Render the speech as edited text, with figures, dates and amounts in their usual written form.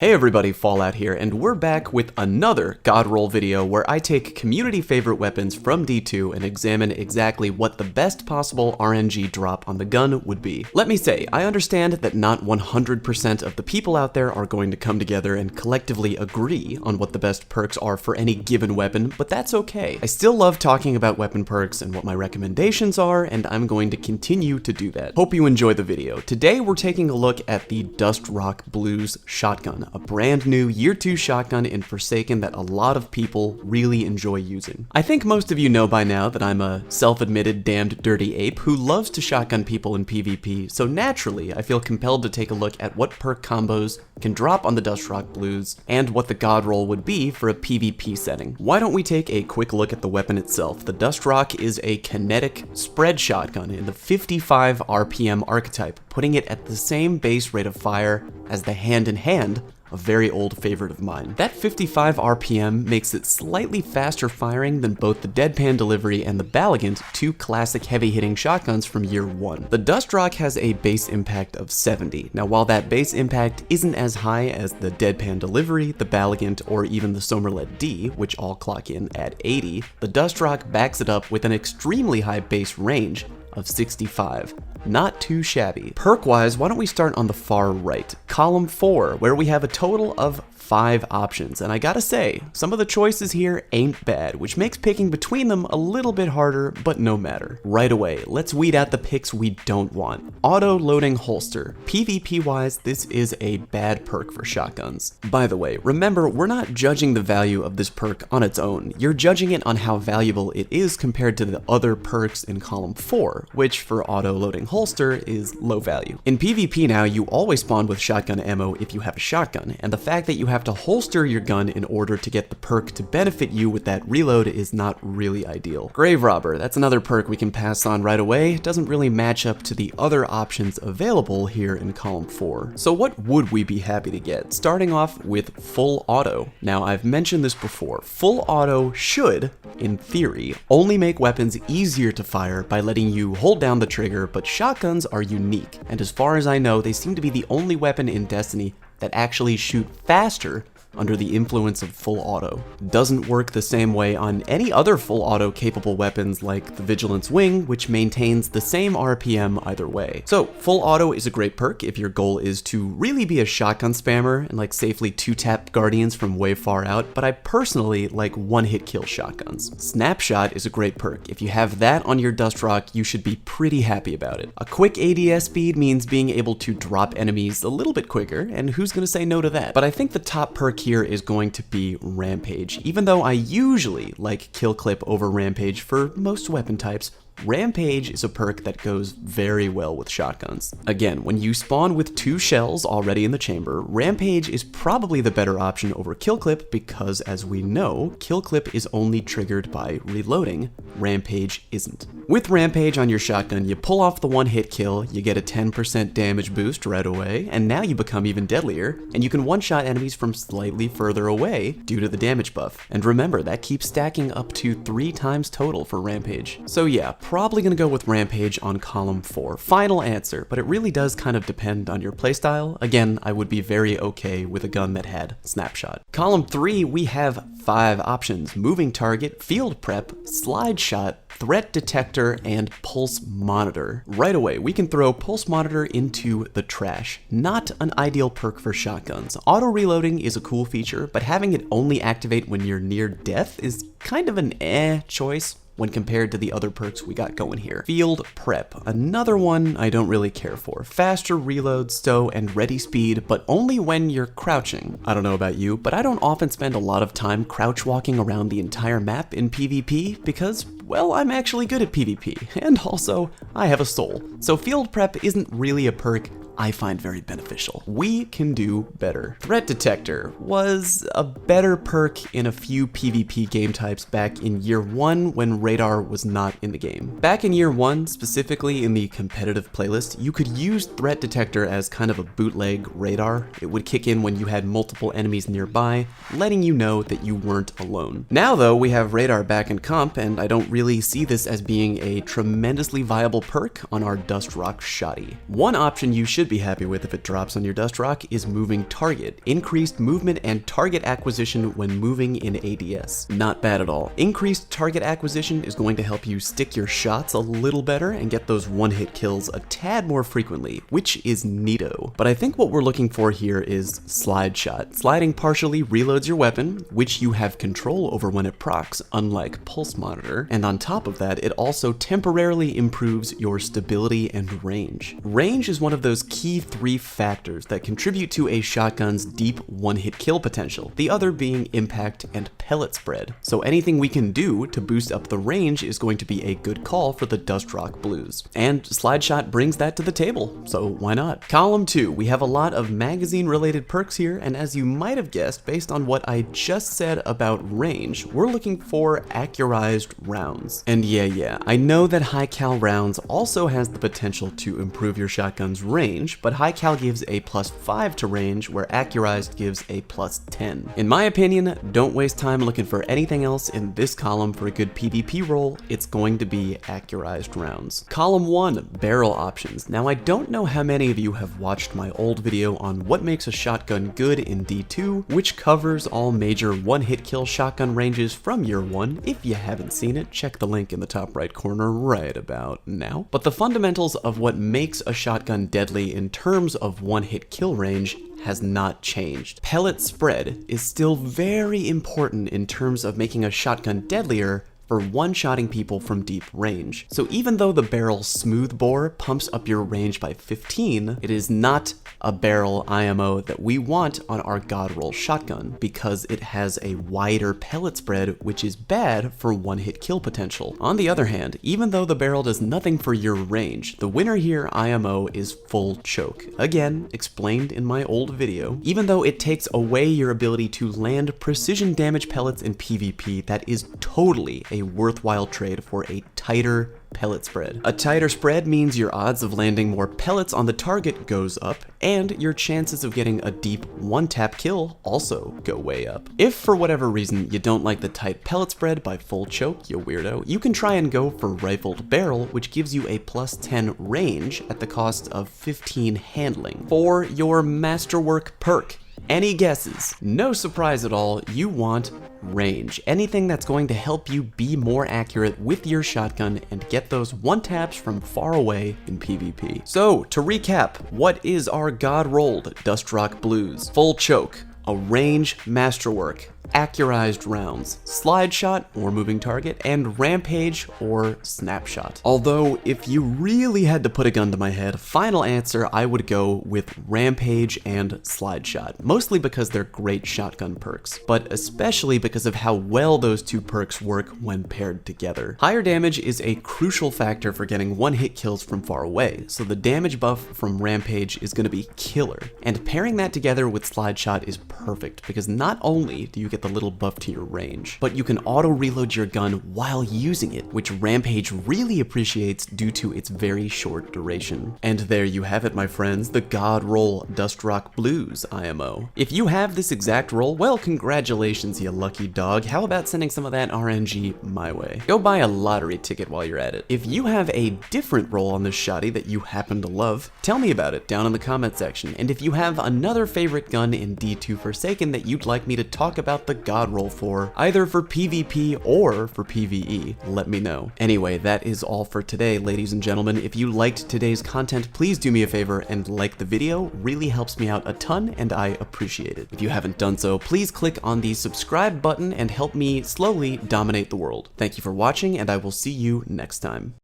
Hey everybody, Fallout here, and we're back with another God Roll video where I take community favorite weapons from D2 and examine exactly what the best possible RNG drop on the gun would be. Let me say, I understand that not 100% of the people out there are going to come together and collectively agree on what the best perks are for any given weapon, but that's okay. I still love talking about weapon perks and what my recommendations are, and I'm going to continue to do that. Hope you enjoy the video. Today we're taking a look at the Dust Rock Blues shotgun, a brand new Year 2 shotgun in Forsaken that a lot of people really enjoy using. I think most of you know by now that I'm a self-admitted damned dirty ape who loves to shotgun people in PvP, so naturally I feel compelled to take a look at what perk combos can drop on the Dust Rock Blues and what the God roll would be for a PvP setting. Why don't we take a quick look at the weapon itself? The Dust Rock is a kinetic spread shotgun in the 55 RPM archetype, putting it at the same base rate of fire as the hand-in-hand, a very old favorite of mine. That 55 RPM makes it slightly faster firing than both the Deadpan Delivery and the Balligant, two classic heavy-hitting shotguns from Year 1. The Dust Rock has a base impact of 70. Now, while that base impact isn't as high as the Deadpan Delivery, the Balligant, or even the Somerlet D, which all clock in at 80, the Dust Rock backs it up with an extremely high base range of 65. Not too shabby. Perk-wise, why don't we start on the far right, column 4, where we have a total of 5 options, and I gotta say, some of the choices here ain't bad, which makes picking between them a little bit harder, but no matter. Right away, let's weed out the picks we don't want. Auto-loading holster. PvP-wise, this is a bad perk for shotguns. By the way, remember, we're not judging the value of this perk on its own. You're judging it on how valuable it is compared to the other perks in column 4, which for auto-loading holster is low value. In PvP now, you always spawn with shotgun ammo if you have a shotgun, and the fact that you have to holster your gun in order to get the perk to benefit you with that reload is not really ideal. Grave Robber, that's another perk we can pass on right away. It doesn't really match up to the other options available here in column 4. So what would we be happy to get? Starting off with full auto. Now, I've mentioned this before. Full auto should, in theory, only make weapons easier to fire by letting you hold down the trigger, but shotguns are unique, and as far as I know, they seem to be the only weapon in Destiny that actually shoot faster under the influence of full auto. Doesn't work the same way on any other full auto capable weapons like the Vigilance Wing, which maintains the same RPM either way. So full auto is a great perk if your goal is to really be a shotgun spammer and like safely 2-tap Guardians from way far out, but I personally like one-hit kill shotguns. Snapshot is a great perk. If you have that on your Dust Rock, you should be pretty happy about it. A quick ADS speed means being able to drop enemies a little bit quicker, and who's gonna say no to that? But I think the top perk here is going to be Rampage. Even though I usually like Kill Clip over Rampage for most weapon types, Rampage is a perk that goes very well with shotguns. Again, when you spawn with 2 shells already in the chamber, Rampage is probably the better option over Kill Clip because, as we know, Kill Clip is only triggered by reloading. Rampage isn't. With Rampage on your shotgun, you pull off the one-hit kill, you get a 10% damage boost right away, and now you become even deadlier, and you can one-shot enemies from slightly further away due to the damage buff. And remember, that keeps stacking up to 3 times total for Rampage. So yeah, probably gonna go with Rampage on column 4. Final answer, but it really does kind of depend on your playstyle. Again, I would be very okay with a gun that had Snapshot. Column 3, we have 5 options: moving target, field prep, slide shot, threat detector, and pulse monitor. Right away, we can throw pulse monitor into the trash. Not an ideal perk for shotguns. Auto reloading is a cool feature, but having it only activate when you're near death is kind of an choice when compared to the other perks we got going here. Field prep, another one I don't really care for. Faster reload, stow, and ready speed, but only when you're crouching. I don't know about you, but I don't often spend a lot of time crouch walking around the entire map in PvP because, well, I'm actually good at PvP, and also, I have a soul. So field prep isn't really a perk I find very beneficial. We can do better. Threat Detector was a better perk in a few PvP game types back in Year 1 when radar was not in the game. Back in Year 1, specifically in the competitive playlist, you could use Threat Detector as kind of a bootleg radar. It would kick in when you had multiple enemies nearby, letting you know that you weren't alone. Now though, we have radar back in comp, and I don't really see this as being a tremendously viable perk on our Dust Rock Shotty. One option you should should be happy with if it drops on your Dust Rock is Moving Target. Increased movement and target acquisition when moving in ADS. Not bad at all. Increased target acquisition is going to help you stick your shots a little better and get those one-hit kills a tad more frequently, which is neato. But I think what we're looking for here is Slide Shot. Sliding partially reloads your weapon, which you have control over when it procs, unlike Pulse Monitor, and on top of that, it also temporarily improves your stability and range. Range is one of those key 3 factors that contribute to a shotgun's deep one-hit kill potential, the other being impact and pellet spread. So anything we can do to boost up the range is going to be a good call for the Dust Rock Blues. And Slide Shot brings that to the table, so why not? Column 2, we have a lot of magazine-related perks here, and as you might have guessed, based on what I just said about range, we're looking for accurized rounds. And yeah, I know that high cal rounds also has the potential to improve your shotgun's range, but high cal gives a +5 to range, where accurized gives a +10. In my opinion, don't waste time looking for anything else in this column for a good PvP roll, it's going to be accurized rounds. Column 1, barrel options. Now I don't know how many of you have watched my old video on what makes a shotgun good in D2, which covers all major one-hit kill shotgun ranges from year 1. If you haven't seen it, check the link in the top right corner right about now. But the fundamentals of what makes a shotgun deadly in terms of one-hit kill range has not changed. Pellet spread is still very important in terms of making a shotgun deadlier for one-shotting people from deep range. So even though the barrel smooth bore pumps up your range by 15, it is not a barrel IMO that we want on our God Roll shotgun, because it has a wider pellet spread, which is bad for one-hit kill potential. On the other hand, even though the barrel does nothing for your range, the winner here IMO is Full Choke. Again, explained in my old video. Even though it takes away your ability to land precision damage pellets in PvP, that is totally a worthwhile trade for a tighter pellet spread. A tighter spread means your odds of landing more pellets on the target goes up, and your chances of getting a deep one-tap kill also go way up. If for whatever reason you don't like the tight pellet spread by Full Choke, you weirdo, you can try and go for Rifled Barrel, which gives you a +10 range at the cost of 15 handling. For your Masterwork perk, any guesses? No surprise at all, you want range. Anything that's going to help you be more accurate with your shotgun and get those one-taps from far away in PvP. So, to recap, what is our God-rolled Dust Rock Blues? Full Choke, a range masterwork, accurized rounds, Slide Shot or Moving Target, and Rampage or Snapshot. Although, if you really had to put a gun to my head, final answer, I would go with Rampage and Slide Shot, mostly because they're great shotgun perks, but especially because of how well those two perks work when paired together. Higher damage is a crucial factor for getting one-hit kills from far away, so the damage buff from Rampage is going to be killer, and pairing that together with Slide Shot is perfect, because not only do you get the little buff to your range, but you can auto reload your gun while using it, which Rampage really appreciates due to its very short duration. And there you have it, my friends, the God Roll Dust Rock Blues IMO. If you have this exact roll, well, congratulations, you lucky dog. How about sending some of that RNG my way? Go buy a lottery ticket while you're at it. If you have a different roll on this shotty that you happen to love, tell me about it down in the comment section. And if you have another favorite gun in D2 Forsaken that you'd like me to talk about the God Roll for, either for PvP or for PvE, let me know. Anyway, that is all for today, ladies and gentlemen. If you liked today's content, please do me a favor and like the video. Really helps me out a ton and I appreciate it. If you haven't done so, please click on the subscribe button and help me slowly dominate the world. Thank you for watching, and I will see you next time.